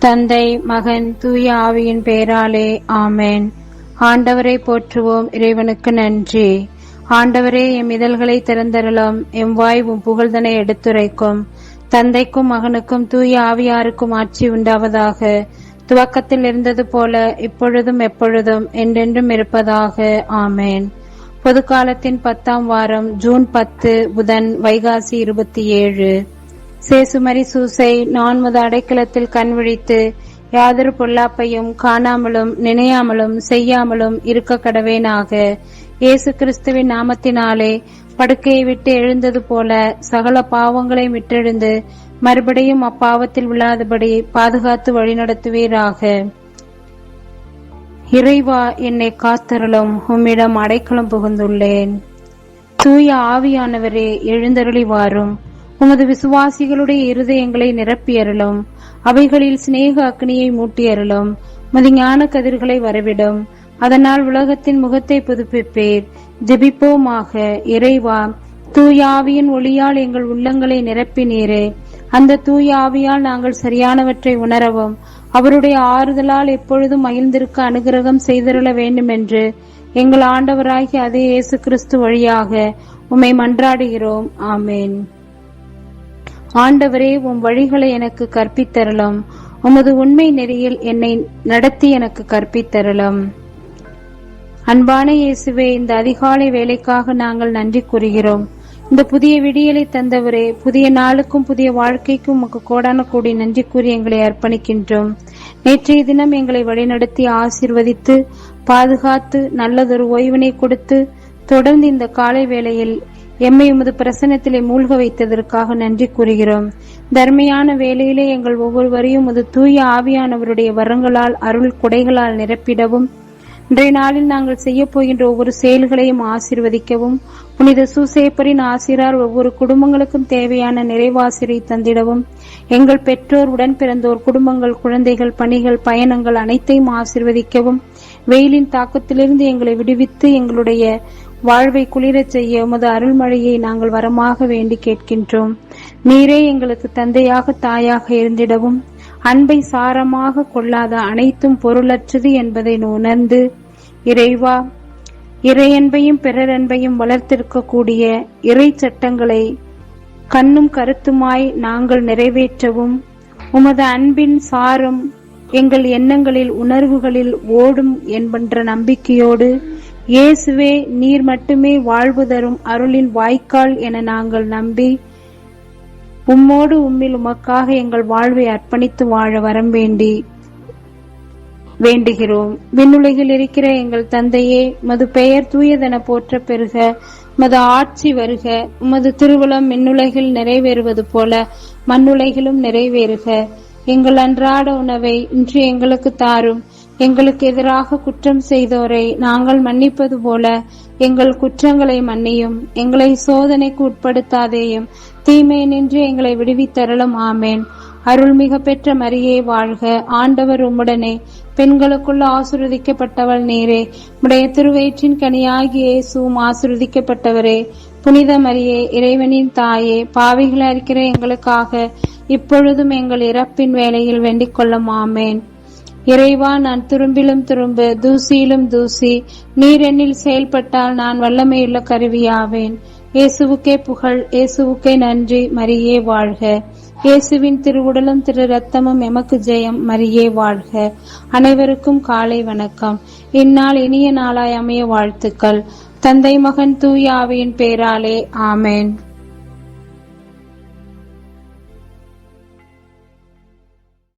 தந்தை, மகன், தூய ஆவியின் பெயராலே ஆமேன். ஆண்டவரை போற்றுவோம். இறைவனுக்கு நன்றி. ஆண்டவரே, எம் இதழ்களை திறந்தருளும். எம் வாய் உம் புகழ்தனை எடுத்துரைக்கும். தந்தைக்கும் மகனுக்கும் தூய ஆவியாருக்கும் ஆட்சி உண்டாவதாக. துவக்கத்தில் இருந்தது போல இப்பொழுதும் எப்பொழுதும் என்றென்றும் இருப்பதாக. ஆமேன். பொதுக்காலத்தின் 10ஆம் வாரம், ஜூன் 10, புதன், வைகாசி 27. சேசுமரி சூசை 4 அடைக்கலத்தில் கண் விழித்து யாதொரு பொல்லாப்பையும் காணாமலும் நினையாமலும் செய்யாமலும் இருக்க கடவேனாக. இயேசு கிறிஸ்துவின் நாமத்தினாலே படுக்கையை விட்டு எழுந்தது போல சகல பாவங்களை விட்டெழுந்து மறுபடியும் அப்பாவத்தில் விழாதபடி பாதுகாத்து வழிநடத்துவீராக. இறைவா, என்னை காத்தருளும். உம்மிடம் அடைக்கலம் புகுந்துள்ளேன். தூய ஆவியானவரே, எழுந்தருளி வாரும். உமது விசுவாசிகளுடைய இருதயங்களை நிரப்பியருளும். அவைகளில் சிநேக அக்னியை மூட்டியருளும். உமது ஞான கதிர்களை வரவிடும். அதனால் உலகத்தின் முகத்தை புதுப்பிப்பீர். ஜெபிப்போமாக. இறைவா, தூய ஆவியின் ஒளியால் எங்கள் உள்ளங்களை நிரப்பினீரே. அந்த தூய ஆவியால் நாங்கள் சரியானவற்றை உணரவும் அவருடைய ஆறுதலால் எப்பொழுதும் மகிழ்ந்திருக்க அனுகிரகம் செய்தருள வேண்டும் என்று எங்கள் ஆண்டவராகிய அதே இயேசு கிறிஸ்து வழியாக உம்மை மன்றாடுகிறோம். ஆமேன். ஆண்டவரே, உம் வழிகளை எனக்கு கற்பித்தருளும். உமது உண்மை நெறியில் என்னை நடத்தி எனக்கு கற்பித்தருளும். அன்பான இயேசுவே, இந்த அதிகாலை வேலைக்காக நாங்கள் நன்றி கூறுகிறோம். இந்த புதிய விடியலை தந்தவரே, புதிய நாளுக்கும் புதிய வாழ்க்கைக்கும் உமக்கு கோடான கோடி நன்றி கூறி எங்களை அர்ப்பணிக்கின்றோம். நேற்றைய தினம் எங்களை வழிநடத்தி ஆசீர்வதித்து பாதுகாத்து நல்லதொரு ஓய்வினை கொடுத்து தொடர்ந்து இந்த காலை வேளையில் எம்மை உமது பிரசன்னத்திலே மூழ்க வைத்ததற்காக நன்றி கூறுகிறோம். தர்மையான வேளையிலே எங்கள் ஒவ்வொருவரையும் உமது தூய ஆவியானவருடைய வரங்களால் அருள் கொடைகளால் நிரப்பிடவும், இன்றைய நாளில் நாங்கள் செய்ய போகின்ற ஒவ்வொரு செயல்களையும் ஆசீர்வதிக்கவும், புனித சூசேப்பரின் ஆசிரார் ஒவ்வொரு குடும்பங்களுக்கும் தேவையான நிறைவாசிரை தந்திடவும், எங்கள் பெற்றோர், உடன் பிறந்தோர், குடும்பங்கள், குழந்தைகள், பணிகள், பயணங்கள் அனைத்தையும் ஆசீர்வதிக்கவும், வெயிலின் தாக்கத்திலிருந்து எங்களை விடுவித்து எங்களுடைய வாழ்வை குளிரச் செய்ய உமது அருள்மழையை நாங்கள் வரமாக வேண்டி கேட்கின்றோம். நீரே எங்களுக்கு தந்தையாக தாயாக இருந்திடவும், அன்பை சாரமாக கொள்ளாத அனைத்தும் பொருளற்றது என்பதை உணர்ந்து, இறைவா, இறையன்பையும் பிறரன்பையும் வளர்த்திருக்கக்கூடிய இறை சட்டங்களை கண்ணும் கருத்துமாய் நாங்கள் நிறைவேற்றவும், உமது அன்பின் சாரம் எங்கள் எண்ணங்களில் உணர்வுகளில் ஓடும் என்கின்ற நம்பிக்கையோடு, இயேசுவே நீர் மட்டுமே வாழ்வு தரும் அருளின் வாய்க்கால் என நாங்கள் நம்பி, உம்மோடு உம்மில் உமக்காக எங்கள் வாழ்வை அர்ப்பணித்து வாழ வரம் வேண்டுகிறோம். விண்ணுலகில் இருக்கிற எங்கள் தந்தையே, உமது பெயர் தூயதென போற்ற பெறுக. உமது ஆட்சி வருக. உமது திருவுளம் விண்ணுலகில் நிறைவேறுவது போல மண்ணுலகிலும் நிறைவேறுக. எங்கள் அன்றாட உணவை இன்று எங்களுக்கு தாரும். எங்களுக்கு எதிராக குற்றம் செய்தோரை நாங்கள் மன்னிப்பது போல எங்கள் குற்றங்களை மன்னியும். எங்களை சோதனைக்கு உட்படுத்தாதேயும், தீமை நின்று எங்களை விடுவித்தருளும். ஆமேன். அருள்மிக பெற்ற மரியே வாழ்க. ஆண்டவர் உம்முடனே, பெண்களுக்குள்ள ஆசீர்வதிக்கப்பட்டவள் நீரே. உடைய திருவயிற்றின் கனியாகிய இயேசுவும் ஆசீர்வதிக்கப்பட்டவரே. புனித மரியே, இறைவனின் தாயே, பாவிகளா இருக்கிற எங்களுக்காக இப்பொழுதும் எங்கள் இறப்பின் வேளையில் வேண்டிக் கொள்ளும். ஆமேன். இறைவா, நான் துரும்பிலும் துரும்பு, தூசியிலும் தூசி. நீர் என்னில் செயல்பட்டால் நான் வல்லமையுள்ள கருவியாவேன். இயேசுவுக்கே புகழ், இயேசுவுக்கே நன்றி. மரியே வாழ்க. இயேசுவின் திருவுடலும் திரு ரத்தமும் எமக்கு ஜெயம். மரியே வாழ்க. அனைவருக்கும் காலை வணக்கம். இந்நாள் இனிய நாளாய் அமைய வாழ்த்துக்கள். தந்தை, மகன், தூய ஆவியின் பெயராலே ஆமேன்.